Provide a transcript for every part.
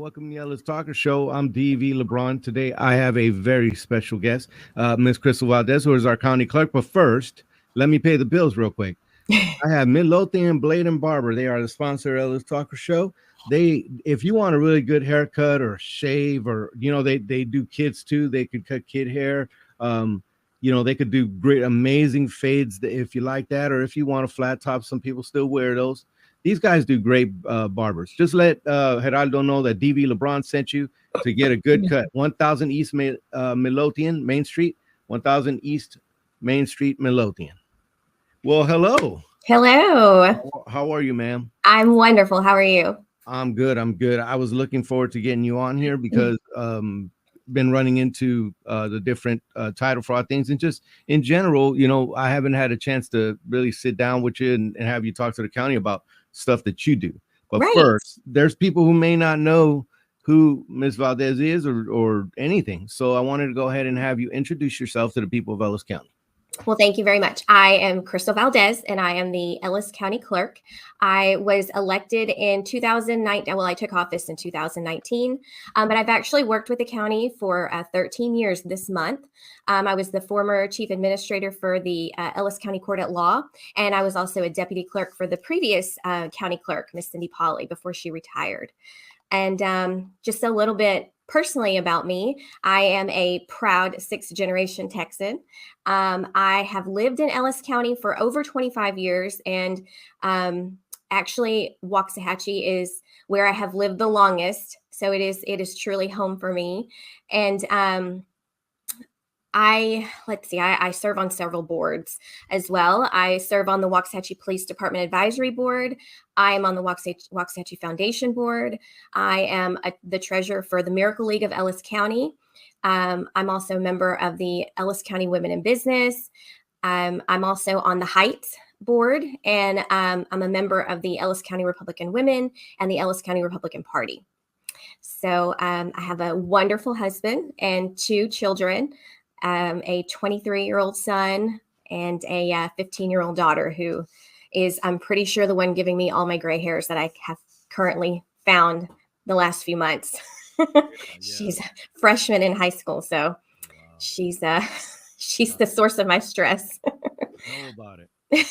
Welcome to the Ellis Talker Show. I'm DV LeBron. Today, I have a very special guest, Miss Krystal Valdez, who is our county clerk. But first, let me pay the bills real quick. I have Midlothian Blade and Barber. They are the sponsor of Ellis Talker Show. If you want a really good haircut or shave, or they do kids too. They could cut kid hair. They could do great, amazing fades if you like that, or if you want a flat top. Some people still wear those. These guys do great barbers. Just let Geraldo know that DV LeBron sent you to get a good cut. 1000 East Midlothian Main Street, 1000 East Main Street Midlothian. Well, hello. Hello. How are you, ma'am? I'm wonderful. How are you? I'm good. I was looking forward to getting you on here because been running into the different title fraud things, and just in general, I haven't had a chance to really sit down with you and have you talk to the county about stuff that you do. But First, there's people who may not know who Ms. Valdez is or anything. So I wanted to go ahead and have you introduce yourself to the people of Ellis County. Well, thank you very much. I am Krystal Valdez, and I am the Ellis County Clerk. I was elected in 2009. Well, I took office in 2019, but I've actually worked with the county for 13 years this month. I was the former chief administrator for the Ellis County Court at Law, and I was also a deputy clerk for the previous county clerk, Miss Cindy Polly, before she retired. And just a little bit personally about me, I am a proud sixth-generation Texan. I have lived in Ellis County for over 25 years, and actually, Waxahachie is where I have lived the longest. So it is truly home for me. And I serve on several boards as well. I serve on the Waxahachie Police Department Advisory Board. I am on the Waxahachie Foundation Board. I am the treasurer for the Miracle League of Ellis County. I'm also a member of the Ellis County Women in Business. I'm also on the Heights Board, and I'm a member of the Ellis County Republican Women and the Ellis County Republican Party. So I have a wonderful husband and two children. A 23-year-old son and a 15-year-old daughter who is, I'm pretty sure, the one giving me all my gray hairs that I have currently found the last few months. She's a freshman in high school, so she's the source of my stress. Know about it.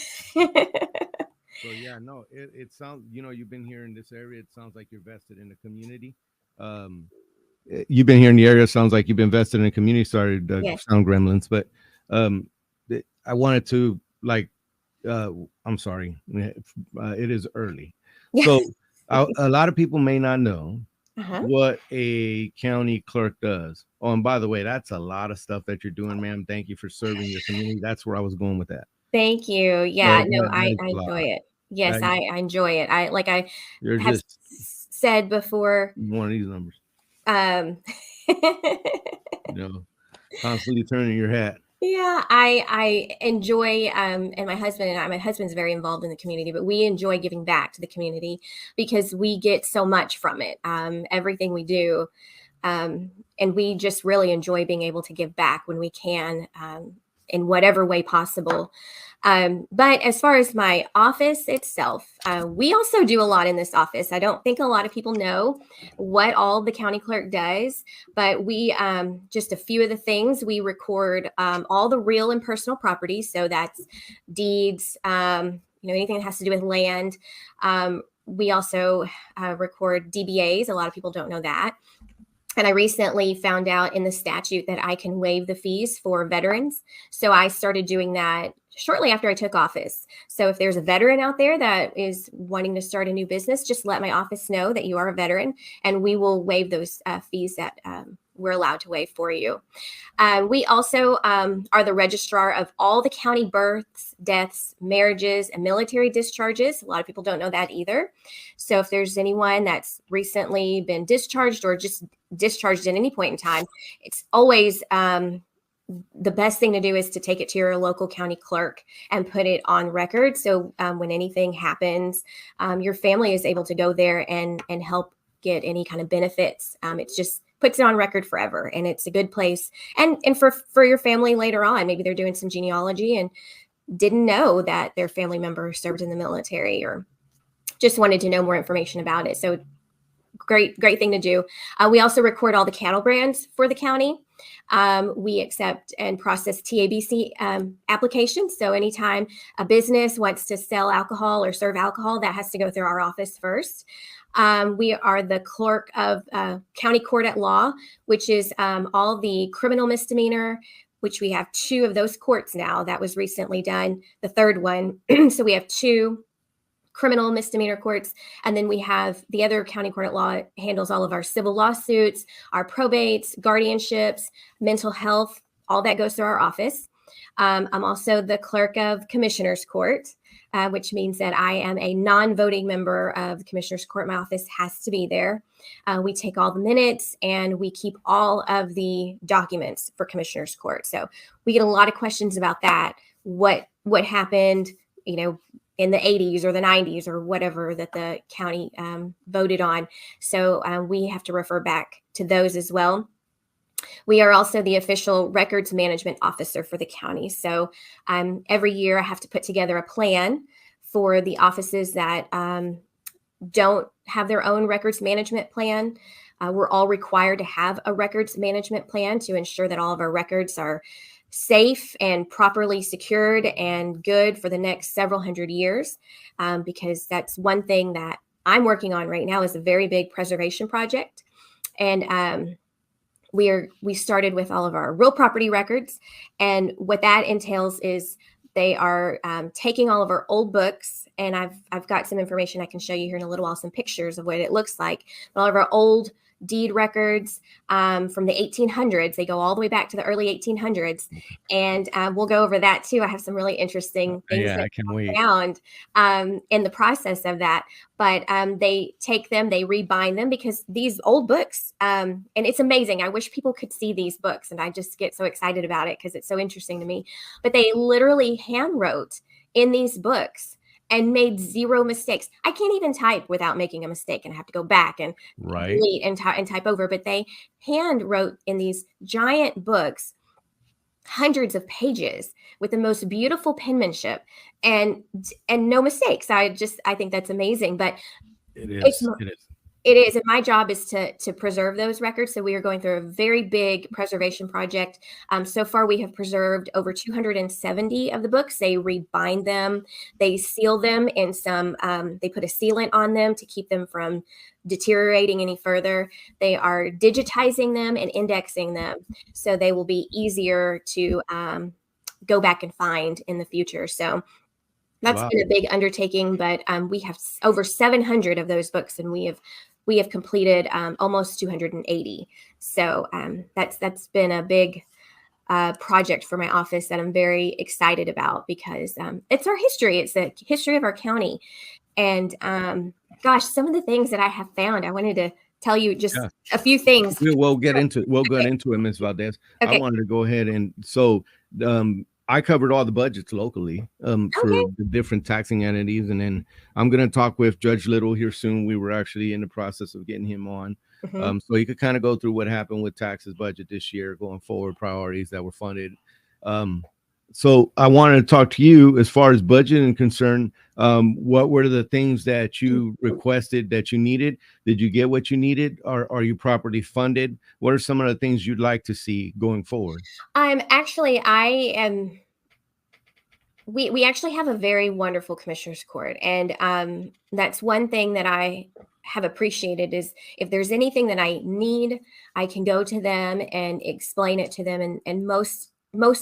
So yeah, no, it sounds, you've been here in this area. It sounds like you're vested in the community. You've been here in the area. It sounds like you've been invested in the community. Sorry, sound gremlins, but I wanted to I'm sorry. It is early. So a lot of people may not know what a county clerk does. Oh, and by the way, that's a lot of stuff that you're doing, ma'am. Thank you for serving your community. That's where I was going with that. Thank you. Yeah, I enjoy it. Yes, I enjoy it. I have said before. One of these numbers. Constantly turning your hat. Yeah, I enjoy, and my husband's very involved in the community, but we enjoy giving back to the community because we get so much from it, everything we do. And we just really enjoy being able to give back when we can, in whatever way possible. But as far as my office itself, we also do a lot in this office. I don't think a lot of people know what all the county clerk does, but we, just a few of the things, we record all the real and personal property. So that's deeds, anything that has to do with land. We also record DBAs. A lot of people don't know that. And I recently found out in the statute that I can waive the fees for veterans. So I started doing that shortly after I took office. So if there's a veteran out there that is wanting to start a new business, just let my office know that you are a veteran, and we will waive those fees that we're allowed to waive for you. We also are the registrar of all the county births, deaths, marriages, and military discharges. A lot of people don't know that either. So if there's anyone that's recently been discharged or just discharged at any point in time, it's always the best thing to do is to take it to your local county clerk and put it on record. So when anything happens, your family is able to go there and help get any kind of benefits. It's just puts it on record forever, and it's a good place. And for your family later on, maybe they're doing some genealogy and didn't know that their family member served in the military or just wanted to know more information about it. So great thing to do. We also record all the cattle brands for the county. We accept and process TABC applications. So anytime a business wants to sell alcohol or serve alcohol, that has to go through our office first. We are the clerk of county court at law, which is all the criminal misdemeanor, which we have 2 of those courts now. That was recently done, the 3rd one. So we have 2 criminal misdemeanor courts. And then we have the other county court at law handles all of our civil lawsuits, our probates, guardianships, mental health, all that goes through our office. I'm also the clerk of Commissioner's Court, which means that I am a non-voting member of the Commissioner's Court. My office has to be there. We take all the minutes and we keep all of the documents for Commissioner's Court. So we get a lot of questions about that. What happened, in the 80s or the 90s or whatever that the county voted on. So we have to refer back to those as well. We are also the official records management officer for the county. So every year I have to put together a plan for the offices that don't have their own records management plan. We're all required to have a records management plan to ensure that all of our records are safe and properly secured and good for the next several hundred years, because that's one thing that I'm working on right now is a very big preservation project. And we started with all of our real property records. And what that entails is they are taking all of our old books, and I've got some information I can show you here in a little while, some pictures of what it looks like. All of our old deed records from the 1800s. They go all the way back to the early 1800s. And we'll go over that too. I have some really interesting things that I found in the process of that. But they take them, they rebind them, because these old books, and it's amazing. I wish people could see these books, and I just get so excited about it because it's so interesting to me. But they literally hand wrote in these books and made 0 mistakes. I can't even type without making a mistake, and I have to go back and delete and type over. But they hand wrote in these giant books, hundreds of pages with the most beautiful penmanship and no mistakes. I think that's amazing. But it is. It is. And my job is to preserve those records. So we are going through a very big preservation project. So far, we have preserved over 270 of the books. They rebind them. They seal them in some, they put a sealant on them to keep them from deteriorating any further. They are digitizing them and indexing them, so they will be easier to go back and find in the future. So that's been a big undertaking, but we have over 700 of those books, and we have completed almost 280. So that's been a big project for my office that I'm very excited about, because it's our history. It's the history of our county. And gosh, some of the things that I have found, I wanted to tell you just a few things. We'll get into it, Ms. Valdez. Okay. I wanted to go ahead and I covered all the budgets locally for the different taxing entities. And then I'm going to talk with Judge Little here soon. We were actually in the process of getting him on. So he could kind of go through what happened with taxes budget this year, going forward, priorities that were funded. So I wanted to talk to you as far as budget and concern. What were the things that you requested that you needed? Did you get what you needed? Are you properly funded? What are some of the things you'd like to see going forward? We actually have a very wonderful commissioner's court. And that's one thing that I have appreciated is if there's anything that I need, I can go to them and explain it to them. And most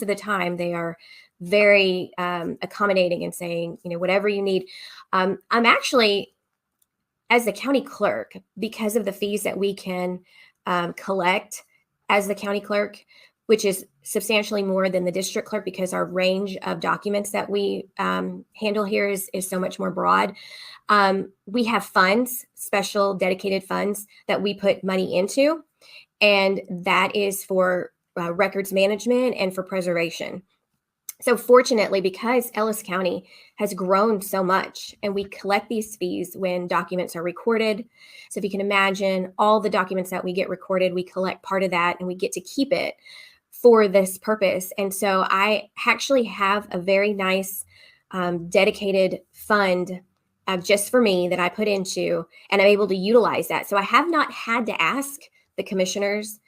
of the time they are very accommodating and saying, whatever you need. I'm actually, as the county clerk, because of the fees that we can collect as the county clerk, which is substantially more than the district clerk, because our range of documents that we handle here is so much more broad. We have funds, special dedicated funds that we put money into, and that is for records management and for preservation. So fortunately, because Ellis County has grown so much, and we collect these fees when documents are recorded. So if you can imagine all the documents that we get recorded, we collect part of that and we get to keep it for this purpose. And so I actually have a very nice dedicated fund just for me that I put into, and I'm able to utilize that. So I have not had to ask the commissioners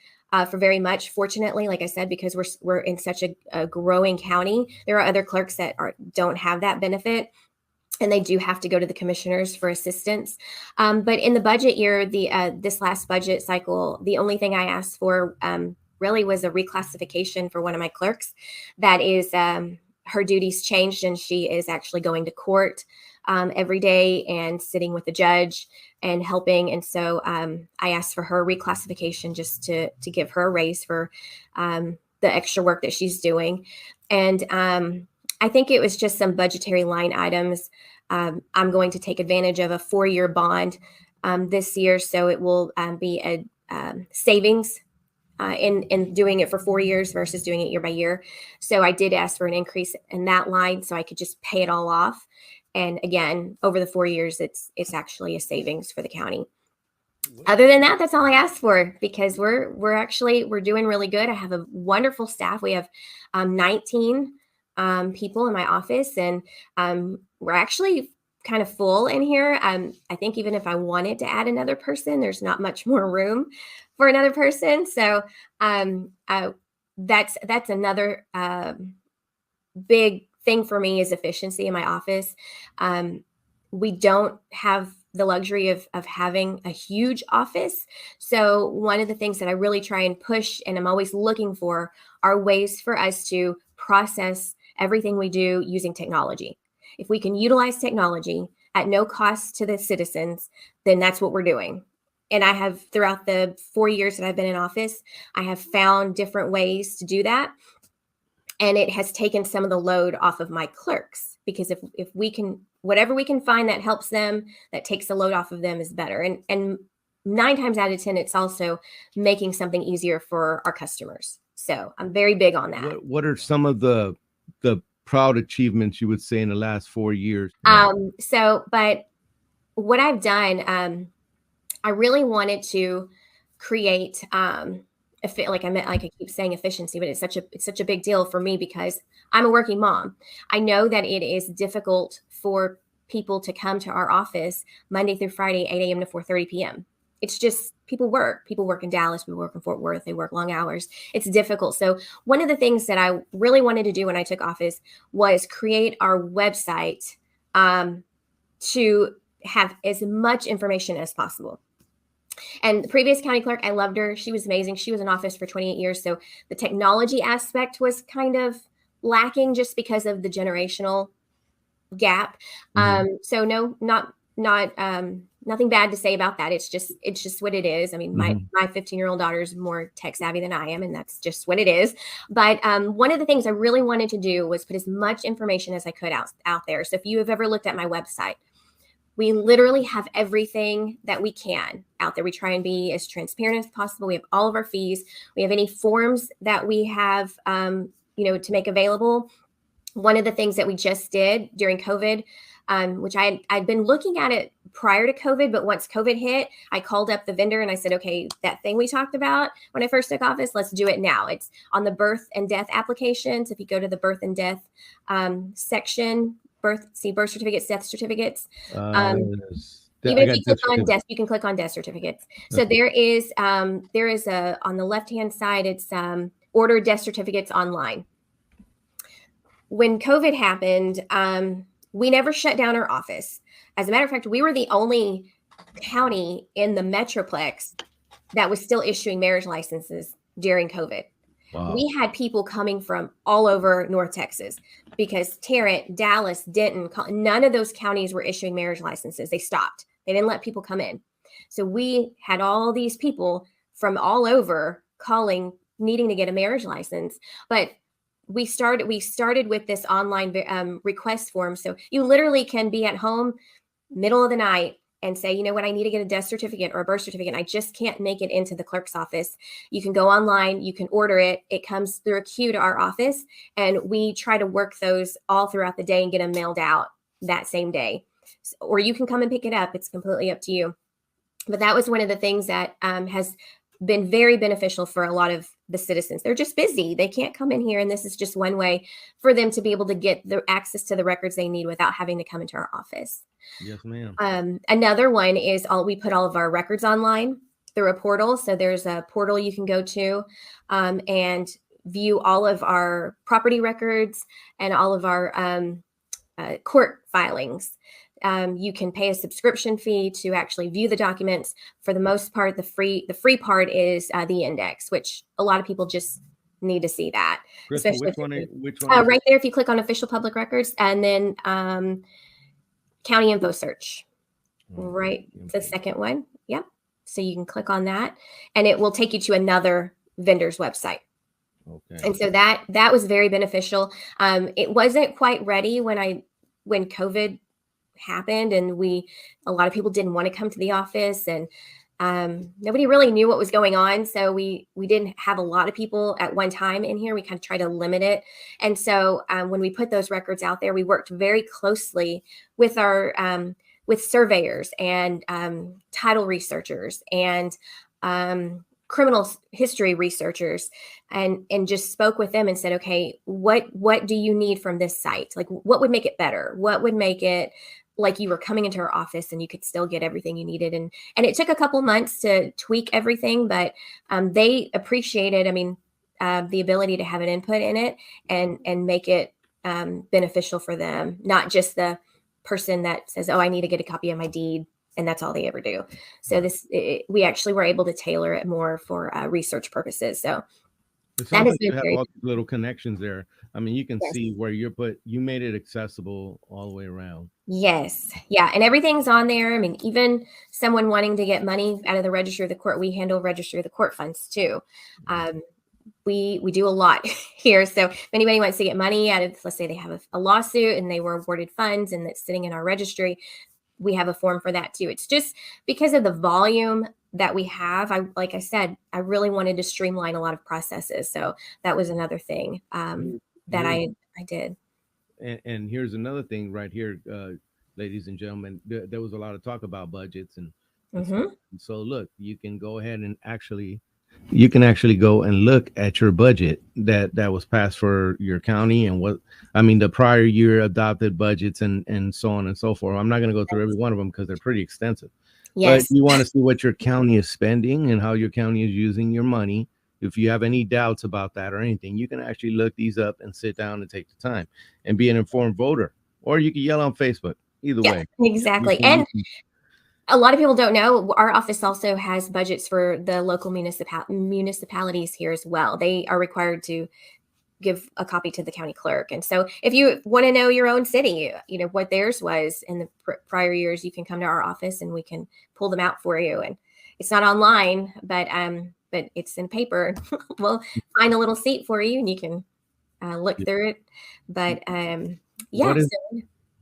for very much, fortunately, like I said, because we're in such a growing county. There are other clerks that don't have that benefit, and they do have to go to the commissioners for assistance. But in the budget year, this last budget cycle, the only thing I asked for really was a reclassification for one of my clerks. That is, her duties changed, and she is actually going to court every day and sitting with the judge and helping. And so I asked for her reclassification just to give her a raise for the extra work that she's doing. And I think it was just some budgetary line items. I'm going to take advantage of a 4-year bond this year, so it will be a savings in doing it for 4 years versus doing it year by year. So I did ask for an increase in that line so I could just pay it all off. And again, over the 4 years, it's actually a savings for the county. Other than that, that's all I asked for, because we're doing really good. I have a wonderful staff. We have 19 people in my office, and we're actually kind of full in here. I think even if I wanted to add another person, there's not much more room for another person. So that's another big thing for me, is efficiency in my office. We don't have the luxury of having a huge office. So one of the things that I really try and push, and I'm always looking for, are ways for us to process everything we do using technology. If we can utilize technology at no cost to the citizens, then that's what we're doing. And I have, throughout the 4 years that I've been in office, I have found different ways to do that. And it has taken some of the load off of my clerks, because if we can, whatever we can find that helps them, that takes the load off of them, is better. And 9 times out of 10, it's also making something easier for our customers. So I'm very big on that. What are some of the proud achievements you would say in the last 4 years? But what I've done, I really wanted to create, like I keep saying efficiency, but it's such a big deal for me because I'm a working mom. I know that it is difficult for people to come to our office Monday through Friday, 8 a.m. to 4:30 p.m. It's just, people work in Dallas, people work in Fort Worth, they work long hours. It's difficult. So one of the things that I really wanted to do when I took office was create our website to have as much information as possible. And the previous county clerk, I loved her. She was amazing. She was in office for 28 years. So the technology aspect was kind of lacking just because of the generational gap. So no, not nothing bad to say about that. It's just what it is. I mean, my 15-year-old daughter is more tech savvy than I am, and that's just what it is. But one of the things I really wanted to do was put as much information as I could out there. So if you have ever looked at my website, we literally have everything that we can out there. We try and be as transparent as possible. We have all of our fees. We have any forms that we have, to make available. One of the things that we just did during COVID, which I'd been looking at it prior to COVID, but once COVID hit, I called up the vendor and I said, okay, that thing we talked about when I first took office, let's do it now. It's on the birth and death applications. If you go to the birth and death section, birth certificates, death certificates. Even if you click on death, you can click on death certificates. So there is on the left-hand side, it's order death certificates online. When COVID happened, we never shut down our office. As a matter of fact, we were the only county in the Metroplex that was still issuing marriage licenses during COVID. Wow. We had people coming from all over North Texas because Tarrant, Dallas, Denton, none of those counties were issuing marriage licenses. They stopped. They didn't let people come in. So we had all these people from all over calling, needing to get a marriage license. But we started with this online request form. So you literally can be at home middle of the night and say, you know what, I need to get a death certificate or a birth certificate. I just can't make it into the clerk's office. You can go online, you can order it. It comes through a queue to our office, and we try to work those all throughout the day and get them mailed out that same day. Or you can come and pick it up. It's completely up to you. But that was one of the things that has been very beneficial for a lot of the citizens. They're just busy. They can't come in here. And this is just one way for them to be able to get the access to the records they need without having to come into our office. Yes, ma'am. Another one is we put all of our records online through a portal. So there's a portal you can go to and view all of our property records and all of our court filings. You can pay a subscription fee to actually view the documents. For the most part, the free part is the index, which a lot of people just need to see that. Crystal, which one? Right there, if you click on official public records and then county info search, right? The second one. Yep. So you can click on that and it will take you to another vendor's website. Okay. And so that was very beneficial. It wasn't quite ready when COVID happened and a lot of people didn't want to come to the office and nobody really knew what was going on. So we didn't have a lot of people at one time in here. We kind of tried to limit it. And so when we put those records out there, we worked very closely with our with surveyors and title researchers and criminal history researchers and just spoke with them and said, okay, what do you need from this site? Like, what would make it better? What would make it like you were coming into our office and you could still get everything you needed? And it took a couple months to tweak everything, but they appreciated, the ability to have an input in it and make it beneficial for them, not just the person that says, oh, I need to get a copy of my deed. And that's all they ever do. So we actually were able to tailor it more for research purposes. So that is you have all these little connections there. You can see where you made it accessible all the way around. Yes. Yeah. And everything's on there. Even someone wanting to get money out of the registry of the court, we handle registry of the court funds too. We do a lot here. So if anybody wants to get money out of, let's say they have a lawsuit and they were awarded funds and it's sitting in our registry, we have a form for that too. It's just because of the volume that we have. Like I said, I really wanted to streamline a lot of processes. So that was another thing that I did. And here's another thing right here, ladies and gentlemen, there was a lot of talk about budgets and so look, you can go ahead and actually go and look at your budget that was passed for your county and the prior year adopted budgets and so on and so forth. I'm not going to go through every one of them because they're pretty extensive. Yes. But you want to see what your county is spending and how your county is using your money. If you have any doubts about that or anything, you can actually look these up and sit down and take the time and be an informed voter, or you can yell on Facebook. Either way. Exactly. And a lot of people don't know our office also has budgets for the local municipalities here as well. They are required to give a copy to the county clerk. And so if you want to know your own city, what theirs was in the prior years, you can come to our office and we can pull them out for you. And it's not online, but it's in paper. We'll find a little seat for you and you can look through it. But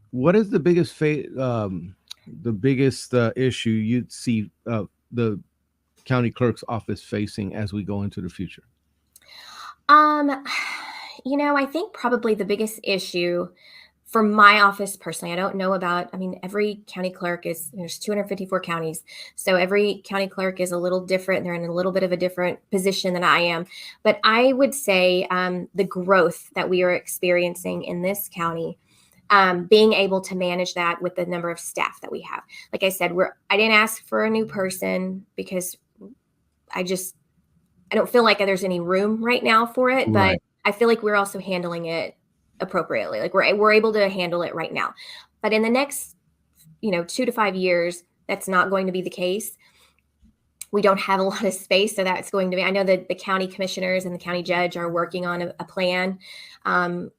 what is the biggest issue you'd see the county clerk's office facing as we go into the future? I think probably the biggest issue for my office personally, I don't know about, every county clerk there's 254 counties. So every county clerk is a little different. They're in a little bit of a different position than I am. But I would say the growth that we are experiencing in this county, being able to manage that with the number of staff that we have. Like I said, I didn't ask for a new person because I don't feel like there's any room right now for it, but I feel like we're also handling it appropriately. Like we're able to handle it right now, but in the next, 2 to 5 years, that's not going to be the case. We don't have a lot of space. So that's going to be, I know that the county commissioners and the county judge are working on a plan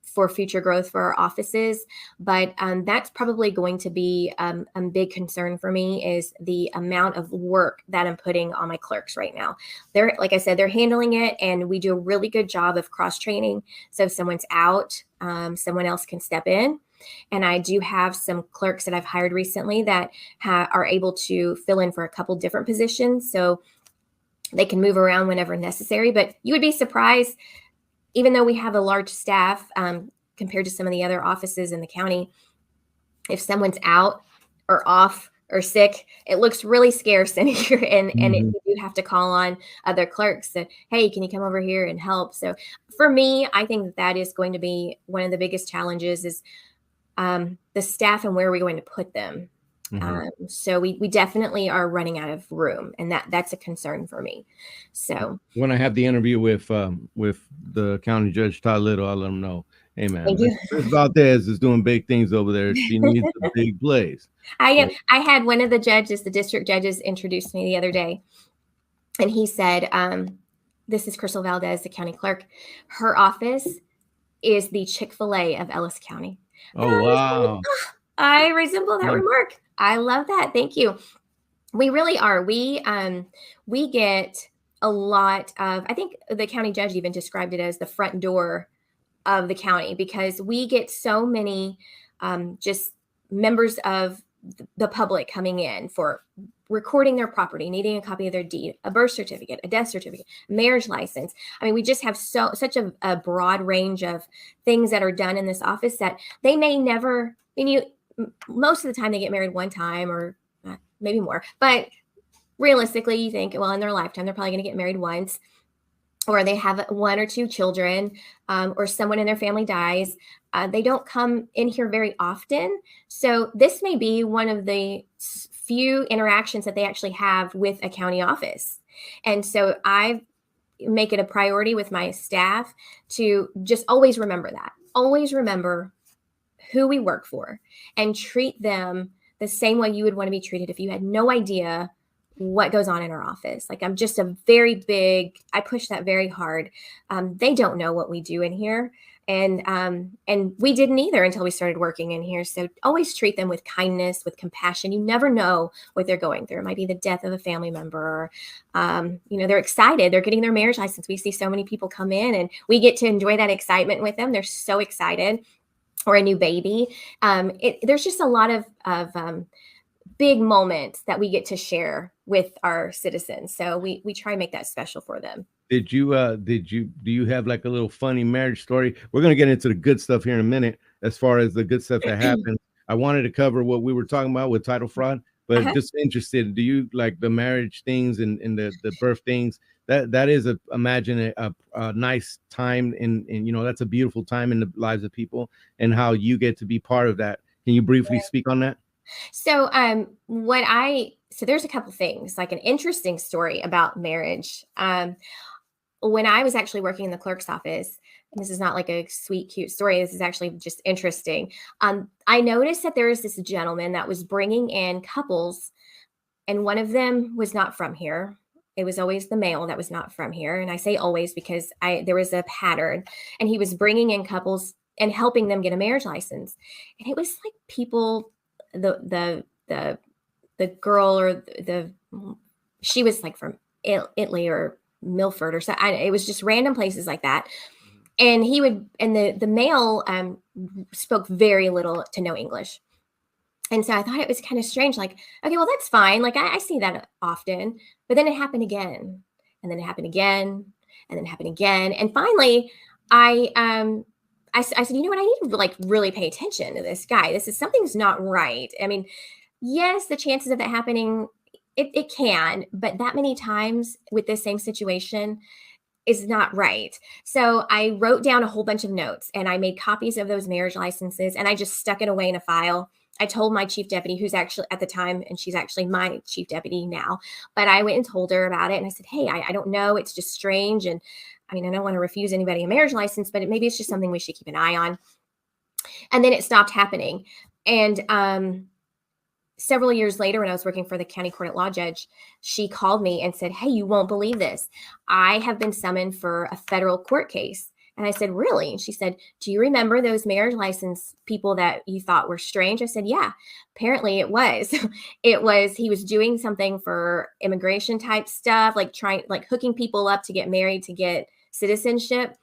for future growth for our offices. But that's probably going to be a big concern for me is the amount of work that I'm putting on my clerks right now. Like I said, they're handling it and we do a really good job of cross-training. So if someone's out, someone else can step in. And I do have some clerks that I've hired recently that are able to fill in for a couple different positions. So they can move around whenever necessary. But you would be surprised, even though we have a large staff compared to some of the other offices in the county, if someone's out or off or sick, it looks really scarce in here. And Mhm. you do have to call on other clerks that, hey, can you come over here and help? So for me, I think that is going to be one of the biggest challenges is the staff and where are we going to put them. Mhm. So we definitely are running out of room, and that's a concern for me. So When I have the interview with the county judge Todd Little, I'll let him know. Hey man, thank Miss you. Valdez is doing big things over there. She needs a big place. So, I had one of the judges, the district judges, introduced me the other day, and he said, "This is Krystal Valdez, the county clerk. Her office is the Chick-fil-A of Ellis County." And oh I was like, wow. "Oh, I resemble that Yeah. remark. I love that. Thank you." We really are. We get a lot of. I think the county judge even described it as the front door of the county because we get so many just members of the public coming in for recording their property, needing a copy of their deed, a birth certificate, a death certificate, marriage license. I mean, we just have such a broad range of things that are done in this office that they may never. I mean, most of the time they get married one time or maybe more, but realistically, you think, well, in their lifetime, they're probably going to get married once, or they have one or two children, or someone in their family dies. They don't come in here very often. So this may be one of the few interactions that they actually have with a county office. And so I make it a priority with my staff to just always remember that. Always remember who we work for and treat them the same way you would want to be treated if you had no idea what goes on in our office. Like I'm just a very big, I push that very hard. They don't know what we do in here. And we didn't either until we started working in here. So always treat them with kindness, with compassion. You never know what they're going through. It might be the death of a family member, or, they're excited. They're getting their marriage license. We see so many people come in and we get to enjoy that excitement with them. They're so excited. Or a new baby. There's just a lot of big moments that we get to share with our citizens. So we try and make that special for them. Do you have like a little funny marriage story? We're gonna get into the good stuff here in a minute, as far as the good stuff that happened. I wanted to cover what we were talking about with title fraud, but Uh-huh. just interested, do you like the marriage things and the birth things? That is imagine a nice time and that's a beautiful time in the lives of people, and how you get to be part of that. Can you briefly speak on that? So so there's a couple things, like an interesting story about marriage. When I was actually working in the clerk's office, and this is not like a sweet, cute story. This is actually just interesting. I noticed that there was this gentleman that was bringing in couples, and one of them was not from here. It was always the male that was not from here, and I say always because there was a pattern, and he was bringing in couples and helping them get a marriage license, and it was like people, the the girl or she was like from Italy or Milford or so. It was just random places like that. And the male spoke very little to no English. And so I thought it was kind of strange. Like, okay, well, that's fine. Like I see that often, but then it happened again, and then it happened again, and then it happened again. And finally I said, you know what? I need to like really pay attention to this guy. Something's not right. I mean, yes, the chances of that happening, it can, but that many times with this same situation is not right. So I wrote down a whole bunch of notes and I made copies of those marriage licenses and I just stuck it away in a file. I told my chief deputy, who's actually at the time, and she's actually my chief deputy now, but I went and told her about it. And I said, hey, I don't know. It's just strange. And I mean, I don't want to refuse anybody a marriage license, but maybe it's just something we should keep an eye on. And then it stopped happening. And several years later, when I was working for the county court at law judge, she called me and said, hey, you won't believe this. I have been summoned for a federal court case. And I said, really? And she said, do you remember those marriage license people that you thought were strange? I said, yeah, apparently it was. He was doing something for immigration type stuff, like hooking people up to get married, to get citizenship,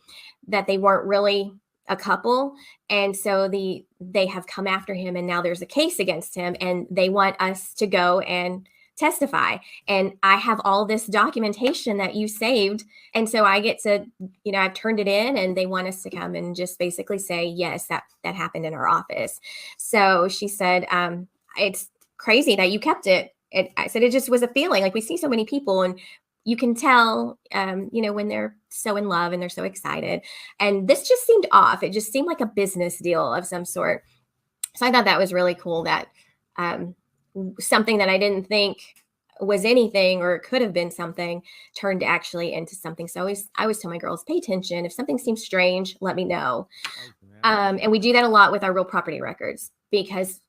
that they weren't really a couple. And so they have come after him, and now there's a case against him, and they want us to go and testify. And I have all this documentation that you saved. And so I get to, I've turned it in, and they want us to come and just basically say, yes, that happened in our office. So she said, crazy that you kept it. I said, it just was a feeling. Like, we see so many people, and you can tell, when they're so in love and they're so excited. And this just seemed off. It just seemed like a business deal of some sort. So I thought that was really cool, that something that I didn't think was anything or could have been something turned actually into something. So I always tell my girls, pay attention. If something seems strange, let me know. And we do that a lot with our real property records, because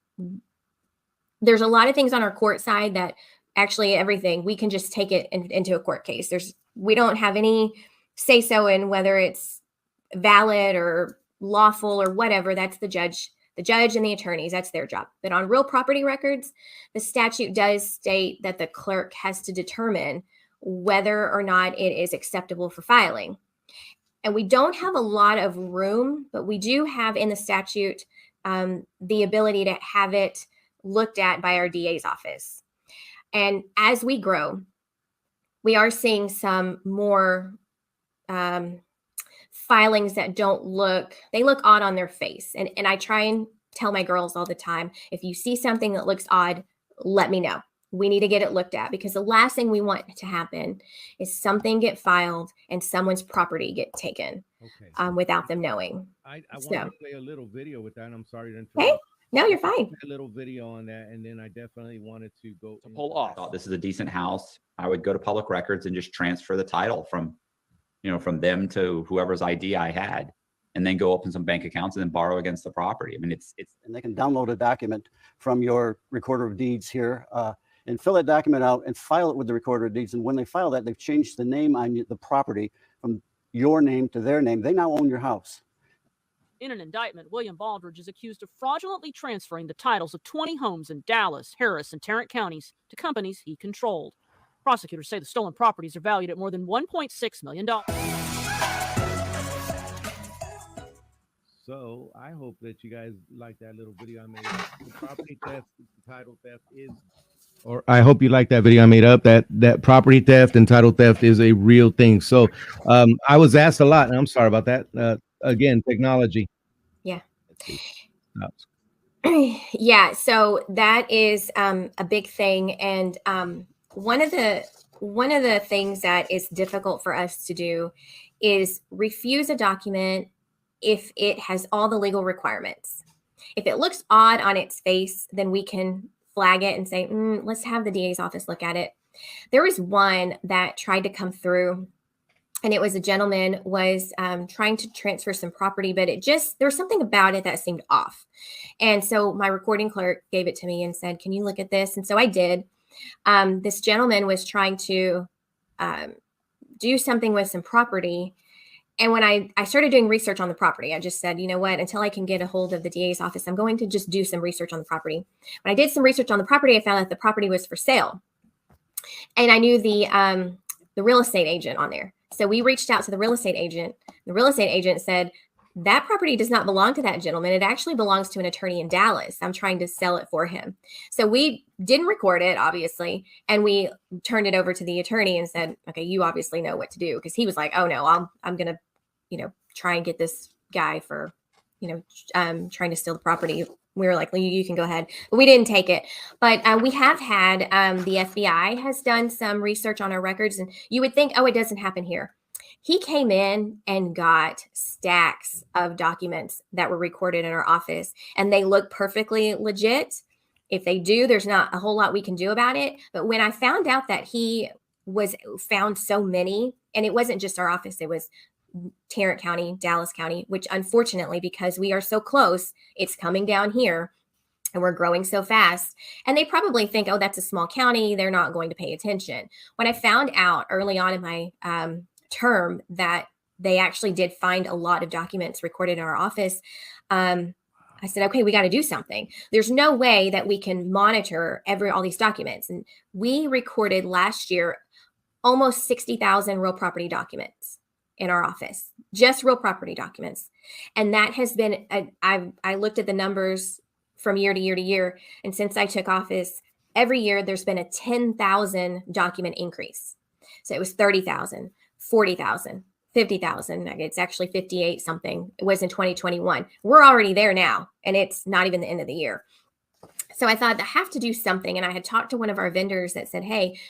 there's a lot of things on our court side that actually everything, we can just take it into a court case. We don't have any say so in whether it's valid or lawful or whatever. That's the judge and the attorneys, that's their job. But on real property records, the statute does state that the clerk has to determine whether or not it is acceptable for filing. And we don't have a lot of room, but we do have in the statute the ability to have it looked at by our DA's office. And as we grow, we are seeing some more filings that they look odd on their face. And I try and tell my girls all the time, if you see something that looks odd, let me know. We need to get it looked at, because the last thing we want to happen is something get filed and someone's property get taken without them knowing. I want to play a little video with that. I'm sorry to interrupt. Hey, no, you're fine. A little video on that, and then I definitely wanted to go pull off. This is a decent house. I would go to public records and just transfer the title from them to whoever's ID I had, and then go open some bank accounts and then borrow against the property. I mean, it's and they can download a document from your recorder of deeds here and fill that document out and file it with the recorder of deeds. And when they file that, they've changed the name on the property from your name to their name. They now own your house. In an indictment, William Baldridge is accused of fraudulently transferring the titles of 20 homes in Dallas, Harris, and Tarrant counties to companies he controlled. Prosecutors say the stolen properties are valued at more than $1.6 million. So I hope that you guys like that little video I made. The property theft, title theft is, or I hope you like that video I made up. That property theft and title theft is a real thing. So I was asked a lot, and I'm sorry about that. Again, technology. Yeah. Yeah. So that is a big thing. And one of the things that is difficult for us to do is refuse a document if it has all the legal requirements. If it looks odd on its face, then we can flag it and say, let's have the DA's office look at it. There was one that tried to come through, and it was a gentleman was trying to transfer some property, but there was something about it that seemed off. And so my recording clerk gave it to me and said, can you look at this? And so I did. This gentleman was trying to do something with some property. And when I started doing research on the property, I just said, you know what, until I can get a hold of the DA's office, I'm going to just do some research on the property. When I did some research on the property, I found that the property was for sale. And I knew the real estate agent on there. So we reached out to the real estate agent. The real estate agent said, that property does not belong to that gentleman. It actually belongs to an attorney in Dallas. I'm trying to sell it for him. So we didn't record it, obviously, and we turned it over to the attorney and said, okay, you obviously know what to do. Because he was like, oh no, I'm going to, try and get this guy for, trying to steal the property. We were like, well, you can go ahead. But we didn't take it. But we have had, the FBI has done some research on our records, and you would think, oh, it doesn't happen here. He came in and got stacks of documents that were recorded in our office, and they look perfectly legit. If they do, there's not a whole lot we can do about it. But when I found out that he found so many, and it wasn't just our office, it was Tarrant County, Dallas County, which unfortunately, because we are so close, it's coming down here and we're growing so fast. And they probably think, oh, that's a small county, they're not going to pay attention. When I found out early on in my term that they actually did find a lot of documents recorded in our office, I said, okay, we got to do something. There's no way that we can monitor all these documents. And we recorded last year almost 60,000 real property documents in our office, just real property documents. And that has been, I looked at the numbers from year to year to year. And since I took office, every year there's been a 10,000 document increase. So it was 30,000, 40,000, 50,000. It's actually 58 something. It was in 2021. We're already there now, and it's not even the end of the year. So I thought I have to do something. And I had talked to one of our vendors that said, hey,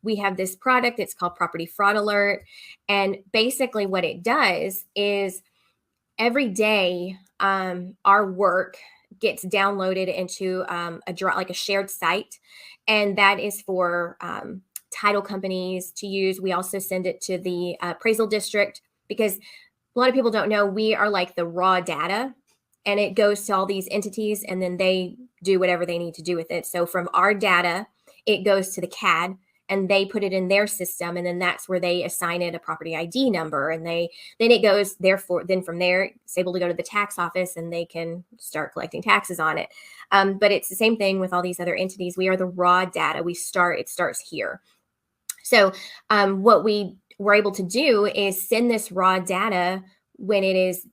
we have this product. It's called Property Fraud Alert. And basically what it does is every day our work gets downloaded into like a shared site. And that is for title companies to use. We also send it to the appraisal district, because a lot of people don't know we are like the raw data, and it goes to all these entities and then they do whatever they need to do with it. So from our data, it goes to the CAD and they put it in their system. And then that's where they assign it a property ID number. And then it goes then from there, it's able to go to the tax office and they can start collecting taxes on it. But it's the same thing with all these other entities. We are the raw data. It starts here. So what we were able to do is send this raw data when it is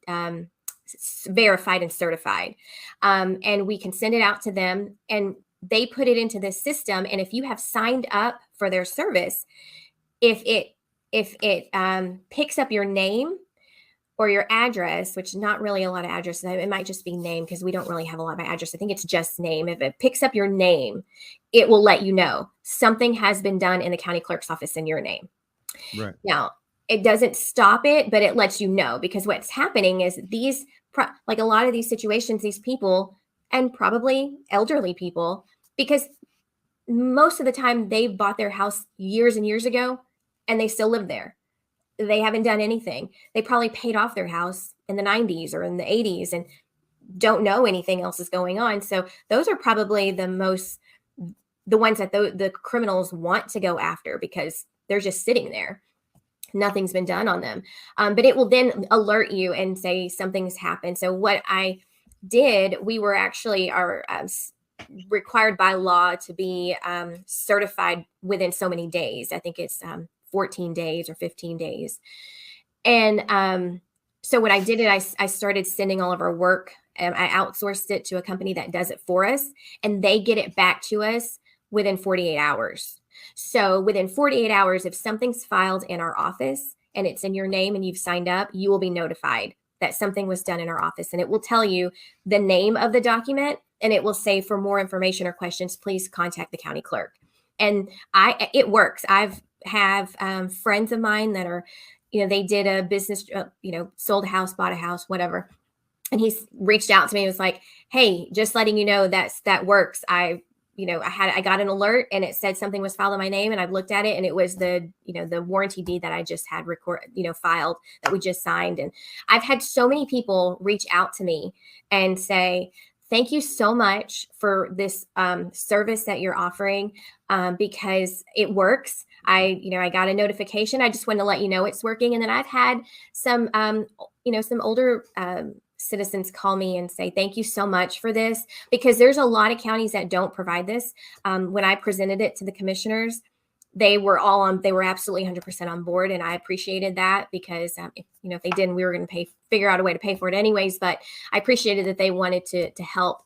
verified and certified. And we can send it out to them and they put it into this system. And if you have signed up for their service, if it picks up your name or your address, which not really a lot of addresses, it might just be name because we don't really have a lot of address. I think it's just name. If it picks up your name, it will let you know something has been done in the county clerk's office in your name. Right. Now, it doesn't stop it, but it lets you know, because what's happening is like a lot of these situations, these people, and probably elderly people, because most of the time they've bought their house years and years ago and they still live there. They haven't done anything. They probably paid off their house in the 90s or in the 80s and don't know anything else is going on. So those are probably the ones that the criminals want to go after, because they're just sitting there. Nothing's been done on them. But it will then alert you and say something's happened. So what I did, we were actually required by law to be certified within so many days. I think it's 14 days or 15 days. And so what I did, I started sending all of our work. I outsourced it to a company that does it for us, and they get it back to us within 48 hours. So within 48 hours, if something's filed in our office and it's in your name and you've signed up, you will be notified that something was done in our office. And it will tell you the name of the document, and it will say, for more information or questions, please contact the county clerk. And it works. I've friends of mine that are, they did a business, sold a house, bought a house, whatever. And he's reached out to me and was like, hey, just letting you know that works. I got an alert and it said something was filed in my name, and I've looked at it and it was the warranty deed that I just had filed that we just signed. And I've had so many people reach out to me and say, thank you so much for this service that you're offering, because it works. I got a notification. I just wanted to let you know it's working. And then I've had some older citizens call me and say, thank you so much for this, because there's a lot of counties that don't provide this. When I presented it to the commissioners, they were absolutely 100% on board. And I appreciated that, because if they didn't, we were going to figure out a way to pay for it anyways. But I appreciated that they wanted to help.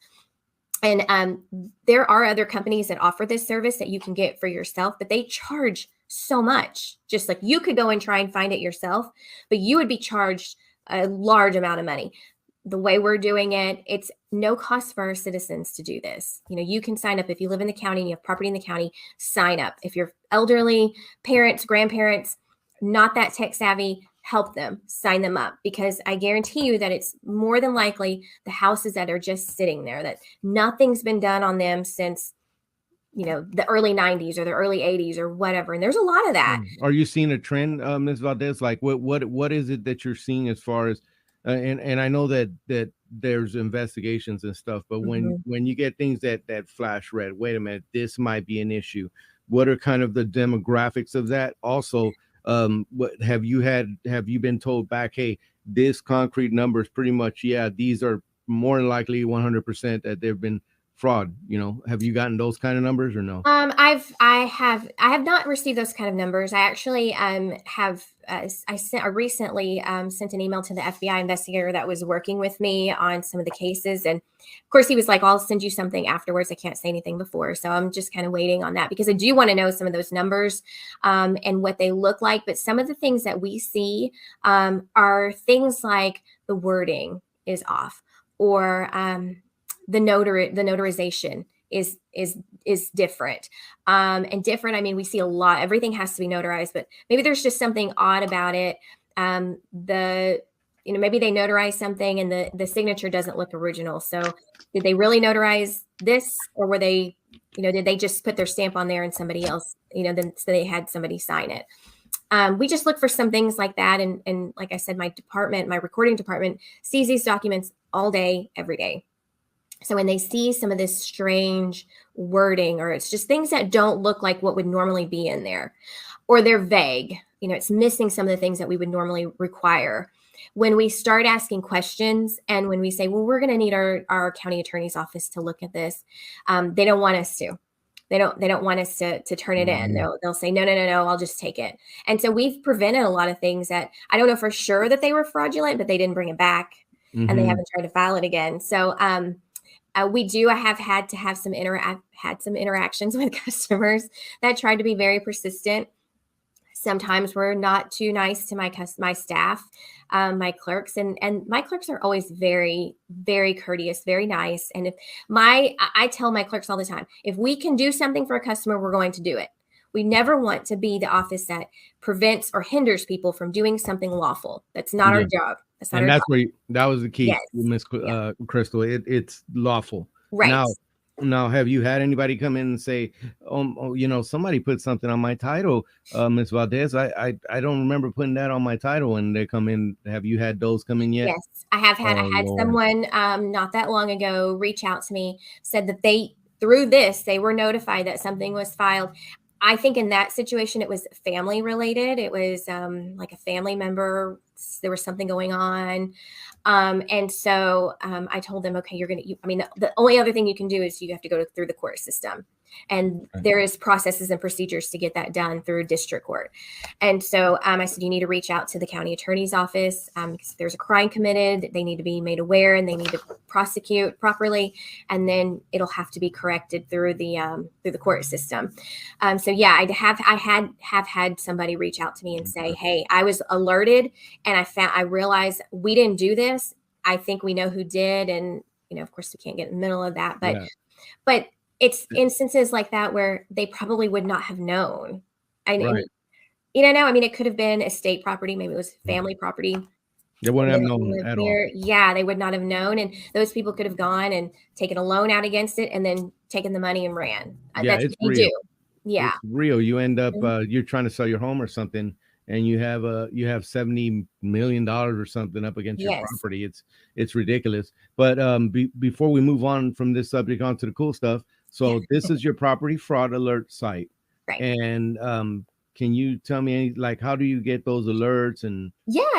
And there are other companies that offer this service that you can get for yourself, but they charge so much. Just like you could go and try and find it yourself, but you would be charged a large amount of money. The way we're doing it, it's no cost for our citizens to do this. You can sign up if you live in the county and you have property in the county, sign up. If you're elderly, parents, grandparents, not that tech savvy, help them, sign them up, because I guarantee you that it's more than likely the houses that are just sitting there, that nothing's been done on them since, the early 90s or the early 80s or whatever. And there's a lot of that. Are you seeing a trend, Ms. Valdez? Like what is it that you're seeing as far as, and I know that there's investigations and stuff, but when you get things that flash red, wait a minute, this might be an issue. What are kind of the demographics of that? Also, what have you been told back, hey, this concrete number is pretty much, these are more than likely 100% that they've been fraud? Have you gotten those kind of numbers or no? I have not received those kind of numbers. I actually recently sent an email to the FBI investigator that was working with me on some of the cases, and of course he was like, I'll send you something afterwards. I can't say anything before, so I'm just kind of waiting on that, because I do want to know some of those numbers and what they look like. But some of the things that we see are things like the wording is off, or the notarization is different. And different, I mean, we see a lot, everything has to be notarized, but maybe there's just something odd about it. Maybe they notarize something and the signature doesn't look original. So did they really notarize this, or were they, did they just put their stamp on there and somebody else, then so they had somebody sign it? We just look for some things like that. And like I said, my recording department sees these documents all day, every day. So when they see some of this strange wording, or it's just things that don't look like what would normally be in there, or they're vague, it's missing some of the things that we would normally require. When we start asking questions and when we say, well, we're going to need our county attorney's office to look at this, they don't want us to. They don't want us to turn it in. They'll say, no, I'll just take it. And so we've prevented a lot of things that I don't know for sure that they were fraudulent, but they didn't bring it back and they haven't tried to file it again. So I have had to have some interactions with customers that tried to be very persistent. Sometimes we're not too nice to my staff, my clerks, and my clerks are always very, very courteous, very nice. And I tell my clerks all the time, if we can do something for a customer, we're going to do it. We never want to be the office that prevents or hinders people from doing something lawful. That's not our job. That was the key, yes. Ms. Krystal. It's lawful. Right. Now, have you had anybody come in and say, somebody put something on my title, Ms. Valdez? I don't remember putting that on my title when they come in. Have you had those come in yet? Yes, I have had. I had someone not that long ago reach out to me, said that through this, they were notified that something was filed. I think in that situation, it was family related. It was like a family member. There was something going on. And so I told them, okay, the only other thing you can do is you have to go through the court system. And there is processes and procedures to get that done through district court. And so I said, you need to reach out to the county attorney's office because if there's a crime committed, they need to be made aware and they need to prosecute properly. And then it'll have to be corrected through the court system. So yeah, I have had somebody reach out to me and say, hey, I was alerted and I realized we didn't do this. I think we know who did. And, of course we can't get in the middle of that, but it's instances like that where they probably would not have known. It could have been estate property. Maybe it was family property. They wouldn't have known at all. Yeah, they would not have known. And those people could have gone and taken a loan out against it and then taken the money and ran. Yeah, That's what they do. Yeah. It's real. You end up, you're trying to sell your home or something, and you have $70 million or something up against your property. It's ridiculous. But before we move on from this subject onto the cool stuff, so this is your property fraud alert site, right? And can you tell me how do you get those alerts? And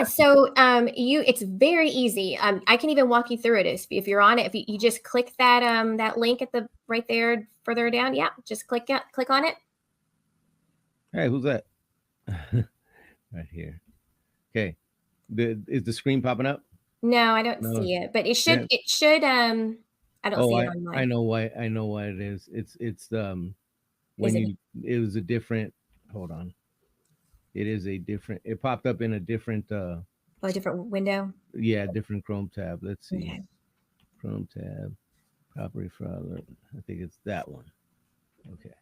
so it's very easy. I can even walk you through it. If you're on it, if you just click that link at the right there further down, just click on it. Hey, who's that? Right here. Okay. Is the screen popping up? No, I don't see it, but it should. Yeah. It should. I don't see it on mine. I know why it is. It's when it was a different. Hold on. It is a different. It popped up in a different. A different window. Yeah, different Chrome tab. Let's see. Okay. Chrome tab, property fraud alert. I think it's that one. Okay.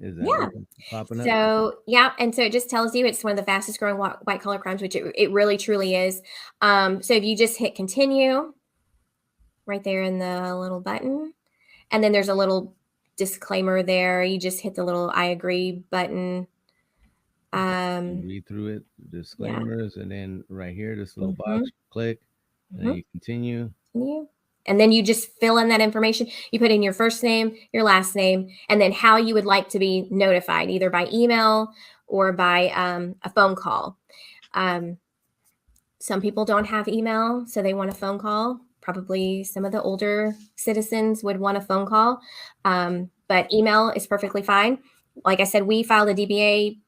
Is that popping up? So and so it just tells you it's one of the fastest growing white collar crimes, which it really truly is. So if you just hit continue, right there in the little button, and then there's a little disclaimer there. You just hit the little I agree button. Read through it, disclaimers, and then right here, this little box, click, and then you continue. And then you just fill in that information. You put in your first name, your last name, and then how you would like to be notified, either by email or by a phone call. Some people don't have email, so they want a phone call. Probably some of the older citizens would want a phone call, but email is perfectly fine. Like I said, we filed a DBA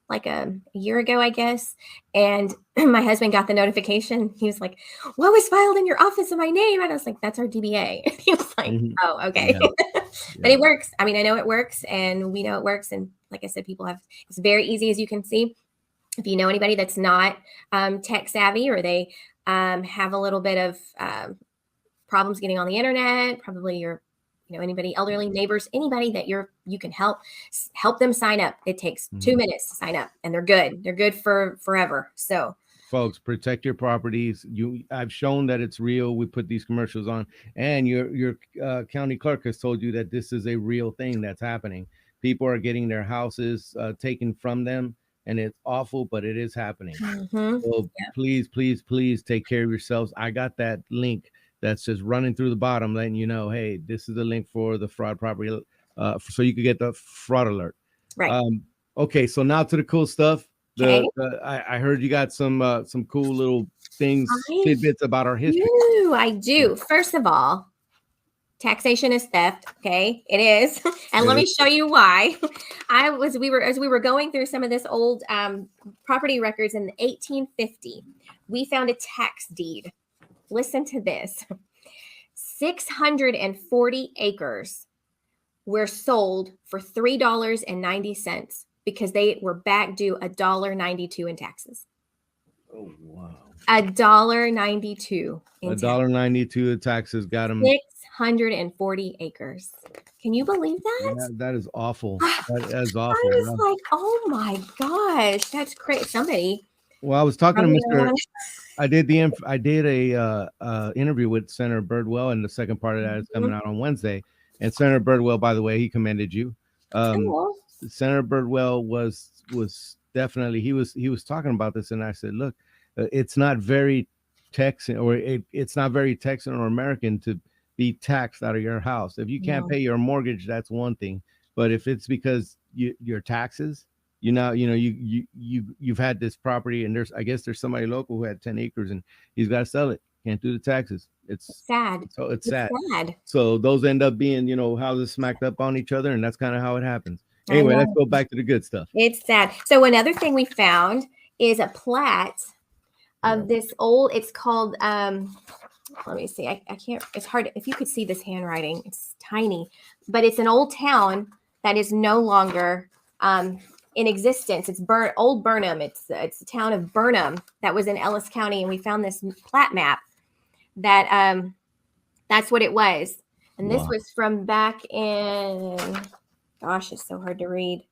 like a year ago, I guess. And my husband got the notification. He was like, what was filed in your office in my name? And I was like, that's our DBA. He was like, oh, okay. Yeah. But it works. I mean, I know it works and we know it works. And like I said, it's very easy, as you can see. If you know anybody that's not tech savvy, or they have a little bit of problems getting on the internet, probably your anybody, elderly neighbors, anybody that you can help them sign up. It takes 2 minutes to sign up, and they're good. They're good for forever. So folks, protect your properties. I've shown that it's real. We put these commercials on, and your county clerk has told you that this is a real thing that's happening. People are getting their houses taken from them, and it's awful, but it is happening. So please, please, please take care of yourselves. I got that link that's just running through the bottom, letting you know, hey, this is the link for the fraud property, so you could get the fraud alert. Right. Okay, so now to the cool stuff. Okay. I heard you got some cool little things, tidbits about our history. I do. First of all, taxation is theft. Okay, it is, and let me show you why. As we were going through some of this old property records in 1850, we found a tax deed. Listen to this: 640 acres were sold for $3.90. Because they were back due $1.92 in taxes. Oh wow! $1.92. $1.92 in taxes got them. 640 acres. Can you believe that? That is awful. That is awful. I was like, oh my gosh, that's crazy. Somebody. Well, I was talking to Mr. I did a interview with Senator Birdwell, and the second part of that is coming out on Wednesday. And Senator Birdwell, by the way, he commended you. Senator Birdwell was definitely, he was talking about this, and I said, look, it's not very Texan, or it's not very Texan or American to be taxed out of your house. If you can't pay your mortgage, that's one thing. But if it's because your taxes, you've had this property, and I guess there's somebody local who had 10 acres and he's got to sell it. Can't do the taxes. It's sad. So it's sad. So those end up being, houses smacked up on each other, and that's kind of how it happens. Anyway, let's go back to the good stuff. It's sad. So another thing we found is a plat of this old, it's called, let me see. I can't, it's hard. If you could see this handwriting, it's tiny, but it's an old town that is no longer in existence. It's Old Burnham. It's the town of Burnham that was in Ellis County. And we found this plat map that that's what it was. And this was from back in, gosh, it's so hard to read.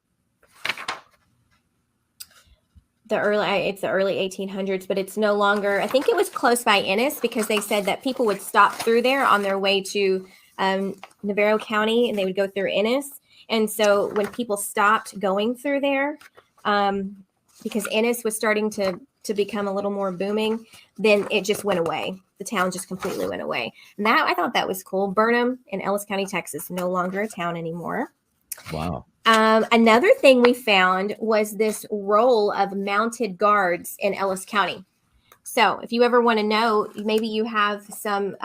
It's the early 1800s, but it's no longer, I think it was close by Ennis, because they said that people would stop through there on their way to Navarro County, and they would go through Ennis. And so when people stopped going through there, because Ennis was starting to become a little more booming, then it just went away. The town just completely went away. And I thought that was cool. Burnham in Ellis County, Texas, no longer a town anymore. Wow. Another thing we found was this roll of mounted guards in Ellis County. So if you ever want to know, maybe you have some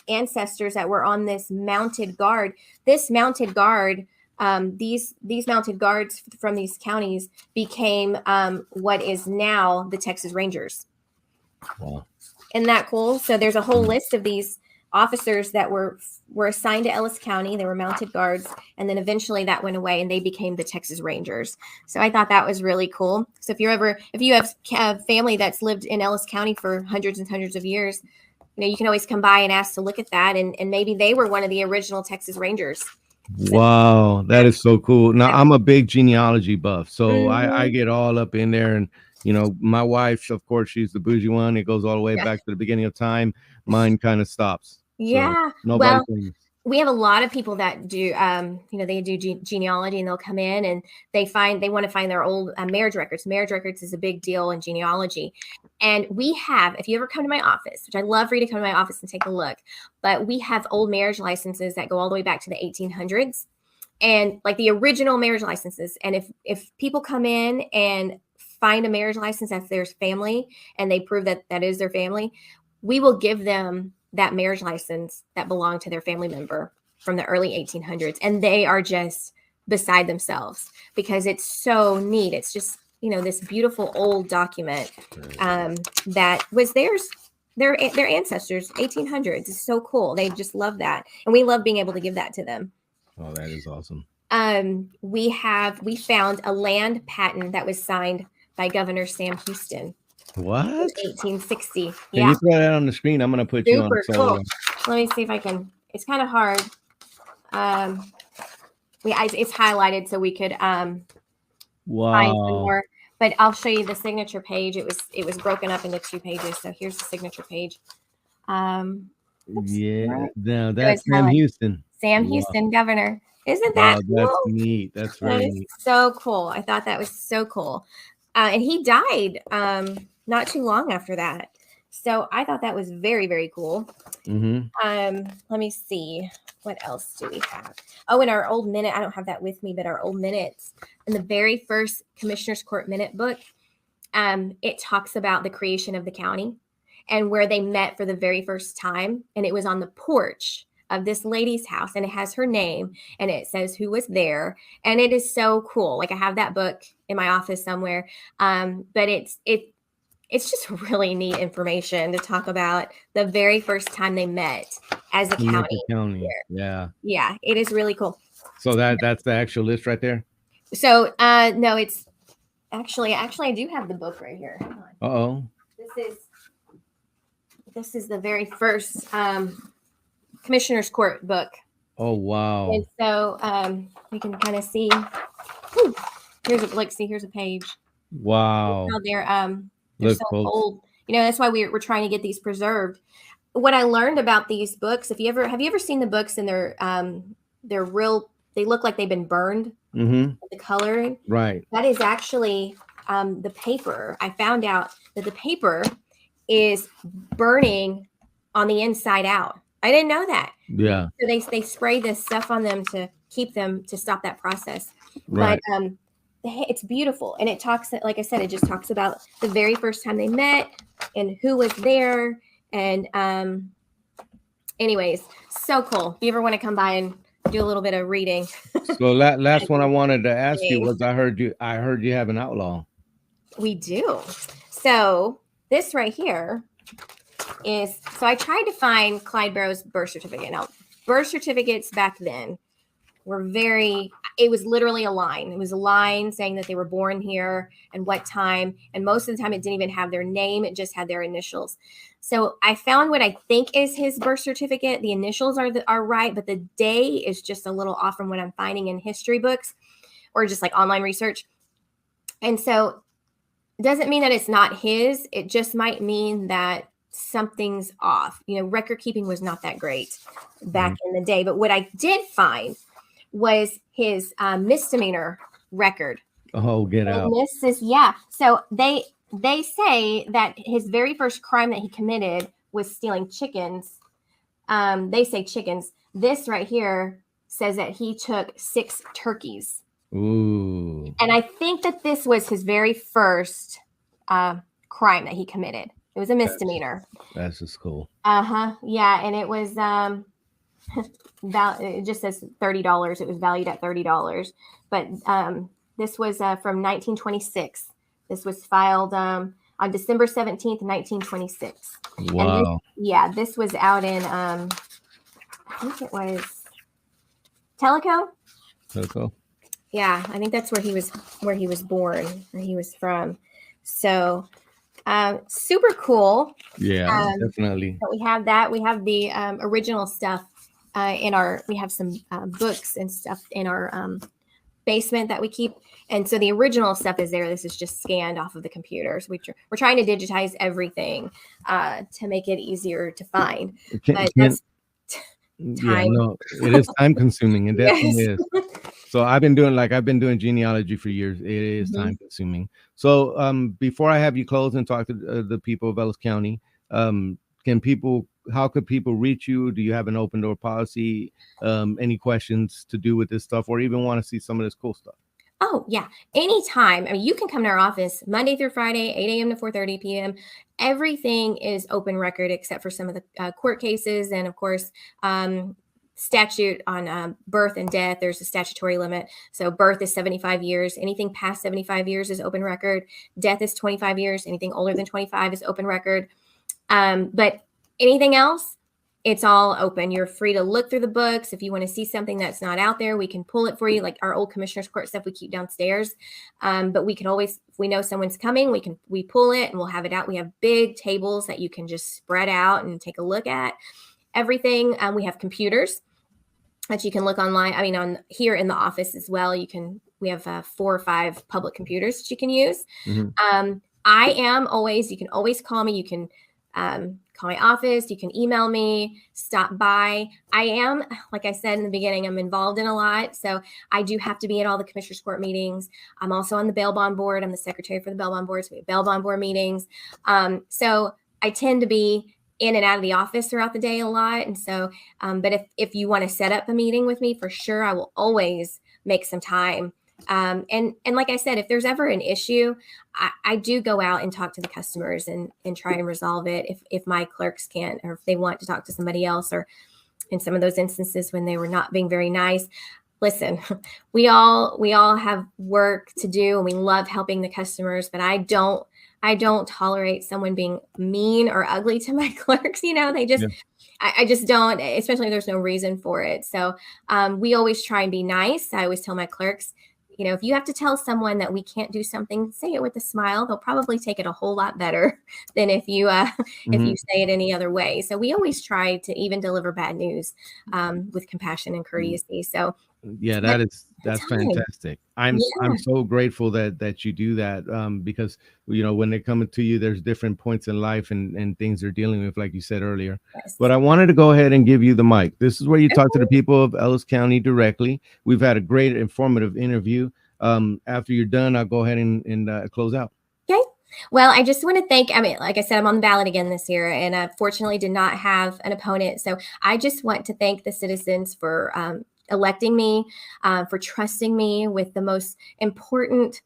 ancestors that were on this mounted guard. This mounted guard, these mounted guards from these counties became what is now the Texas Rangers. Wow. Isn't that cool? So there's a whole list of these officers that were assigned to Ellis County. They were mounted guards, and then eventually that went away and they became the Texas Rangers. So I thought that was really cool. So if you have family that's lived in Ellis County for hundreds and hundreds of years, you can always come by and ask to look at that, and maybe they were one of the original Texas Rangers. Wow, that is so cool. Now I'm a big genealogy buff, so I get all up in there, and my wife, of course, she's the bougie one. It goes all the way back to the beginning of time. Mine kind of stops. Yeah. So well, we have a lot of people that do, they do genealogy, and they'll come in and they want to find their old marriage records. Marriage records is a big deal in genealogy. And we have, if you ever come to my office, which I love for you to come to my office and take a look, but we have old marriage licenses that go all the way back to the 1800s, and like the original marriage licenses. And if people come in and find a marriage license that's their family, and they prove that that is their family, we will give them that marriage license that belonged to their family member from the early 1800s. And they are just beside themselves because it's so neat. It's just, this beautiful old document that was theirs, their ancestors, 1800s. It's so cool. They just love that. And we love being able to give that to them. Oh, that is awesome. We found a land patent that was signed by Governor Sam Houston. What? 1860. Can you throw that on the screen? I'm going to put you on. Super cool. Let me see if I can. It's kind of hard. It's highlighted so we could find some Wow. more. But I'll show you the signature page. It was broken up into 2 pages. So here's the signature page. Yeah. Right. Now So that's it's Sam highlighted. Houston. Sam Wow. Houston, governor. Isn't Wow, that that's cool? neat. That's That very is neat. so cool. I thought that was so cool. And he died not too long after that. So I thought that was very, very cool. Mm-hmm. Let me see. What else do we have? Oh, in our old minute, I don't have that with me, but our old minutes in the very first Commissioner's Court minute book, it talks about the creation of the county and where they met for the very first time. And it was on the porch of this lady's house, and it has her name and it says who was there. And it is so cool. Like I have that book in my office somewhere. But it's just really neat information to talk about the very first time they met as a county. Yeah. It is really cool. So that's the actual list right there. So no, it's actually I do have the book right here. Hang on. Uh-oh. This is the very first Commissioner's Court book. Oh wow. And so we can kind of see. Here's a page. Wow. How they're so folks. old. You know, that's why we're trying to get these preserved. What I learned about these books, have you ever seen the books and they're real, they look like they've been burned. Mm-hmm. The coloring. Right. That is actually the paper. I found out that the paper is burning on the inside out. I didn't know that. Yeah. So they spray this stuff on them to keep them, to stop that process. Right. But it's beautiful. And it talks, like I said, it just talks about the very first time they met and who was there. And anyways, so cool. If you ever want to come by and do a little bit of reading. So last one I wanted to ask you was I heard you have an outlaw. We do. So this right here is, so I tried to find Clyde Burrow's birth certificate. Now, birth certificates back then were it was literally a line. It was a line saying that they were born here and what time. And most of the time it didn't even have their name. It just had their initials. So I found what I think is his birth certificate. The initials are right, but the day is just a little off from what I'm finding in history books or just like online research. And so it doesn't mean that it's not his. It just might mean that something's off. You know, record keeping was not that great back in the day. But what I did find was his misdemeanor record. Oh, get out. This is, yeah. So they say that his very first crime that he committed was stealing chickens. They say chickens. This right here says that he took 6 turkeys. Ooh. And I think that this was his very first crime that he committed. It was a misdemeanor. That's just cool. Yeah, and it was it just says $30. It was valued at $30. But this was from 1926. This was filed on December 17th, 1926. Wow. And this was out in I think it was Tellico. Tellico. Yeah, I think that's where he was born, where he was from. So super cool. Yeah, definitely. But we have that. We have the original stuff we have some books and stuff in our basement that we keep. And so the original stuff is there. This is just scanned off of the computers. We're trying to digitize everything to make it easier to find. But that's time. Yeah, no, it is time consuming. It definitely is. So I've been doing genealogy for years. It is time consuming. So before I have you close and talk to the people of Ellis County, how could people reach you? Do you have an open door policy? Any questions to do with this stuff, or even want to see some of this cool stuff? Oh, yeah. Anytime. I mean, you can come to our office Monday through Friday, 8 a.m. to 4:30 p.m. Everything is open record except for some of the court cases. And of course, statute on birth and death, there's a statutory limit. So birth is 75 years. Anything past 75 years is open record. Death is 25 years. Anything older than 25 is open record. But anything else, it's all open. You're free to look through the books. If you want to see something that's not out there, we can pull it for you. Like our old Commissioner's Court stuff we keep downstairs. But we can always, if we know someone's coming, we pull it and we'll have it out. We have big tables that you can just spread out and take a look at everything. We have computers. that you can look online. I mean, on here in the office as well, we have 4 or 5 public computers that you can use. I am always, you can always call me. You can call my office. You can email me, stop by. I am, like I said in the beginning, I'm involved in a lot. So I do have to be at all the commissioners court meetings. I'm also on the bail bond board. I'm the secretary for the bail bond board. So we have bail bond board meetings. So I tend to be in and out of the office throughout the day a lot. And so, but if you want to set up a meeting with me, for sure, I will always make some time. And like I said, if there's ever an issue, I do go out and talk to the customers and try and resolve it if my clerks can't, or if they want to talk to somebody else, or in some of those instances when they were not being very nice. Listen, we all have work to do, and we love helping the customers, but I don't tolerate someone being mean or ugly to my clerks. They just, I just don't, especially if there's no reason for it. So we always try and be nice. I always tell my clerks, if you have to tell someone that we can't do something, say it with a smile. They'll probably take it a whole lot better than if you if you say it any other way. So we always try to even deliver bad news with compassion and courtesy. So yeah, that's fantastic. I'm so grateful that you do that, because when they're coming to you, there's different points in life and things they're dealing with, like you said earlier. Yes. But I wanted to go ahead and give you the mic. This is where you talk to the people of Ellis County directly. We've had a great informative interview. After you're done, I'll go ahead and close out. Okay. Well, I just want to thank, like I said, I'm on the ballot again this year, and I fortunately did not have an opponent. So I just want to thank the citizens for electing me, for trusting me with the most important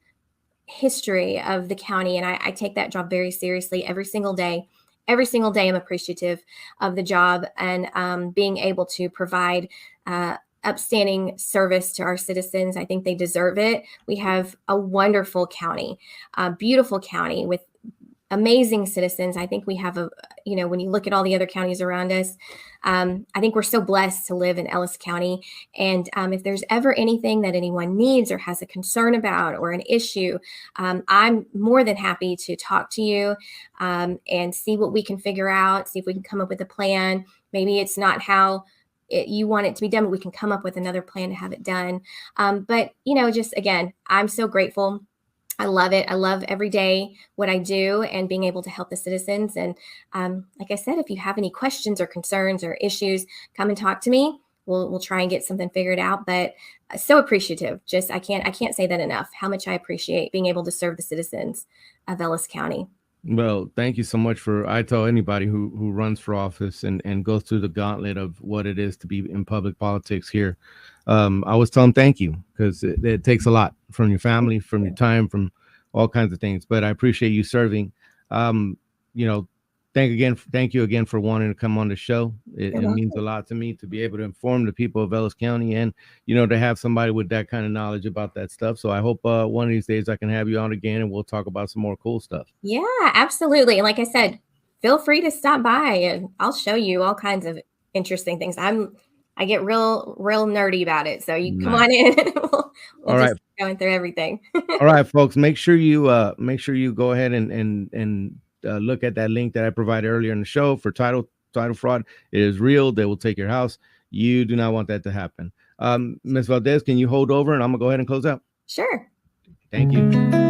history of the county. And I take that job very seriously every single day. Every single day, I'm appreciative of the job and being able to provide upstanding service to our citizens. I think they deserve it. We have a wonderful county, a beautiful county with amazing citizens. I think we have when you look at all the other counties around us, I think we're so blessed to live in Ellis County. And if there's ever anything that anyone needs or has a concern about or an issue, I'm more than happy to talk to you and see what we can figure out, see if we can come up with a plan. Maybe it's not how you want it to be done, but we can come up with another plan to have it done. But just again, I'm so grateful. I love it. I love every day what I do and being able to help the citizens. And like I said, if you have any questions or concerns or issues, come and talk to me. We'll try and get something figured out. But so appreciative. Just I can't say that enough. How much I appreciate being able to serve the citizens of Ellis County. Well, thank you so much I tell anybody who runs for office and goes through the gauntlet of what it is to be in public politics here. I always tell them thank you, because it takes a lot from your family, from your time, from all kinds of things. But I appreciate you serving. Thank you again for wanting to come on the show. It means a lot to me to be able to inform the people of Ellis County and, to have somebody with that kind of knowledge about that stuff. So I hope one of these days I can have you on again and we'll talk about some more cool stuff. Yeah, absolutely. And like I said, feel free to stop by and I'll show you all kinds of interesting things. I get real nerdy about it. So you come on in and we'll all right. Going through everything. All right, folks, make sure you go ahead and look at that link that I provided earlier in the show for title fraud. It is real. They will take your house. You do not want that to happen. Ms. Valdez, can you hold over and I'm gonna go ahead and close out? Sure. Thank you.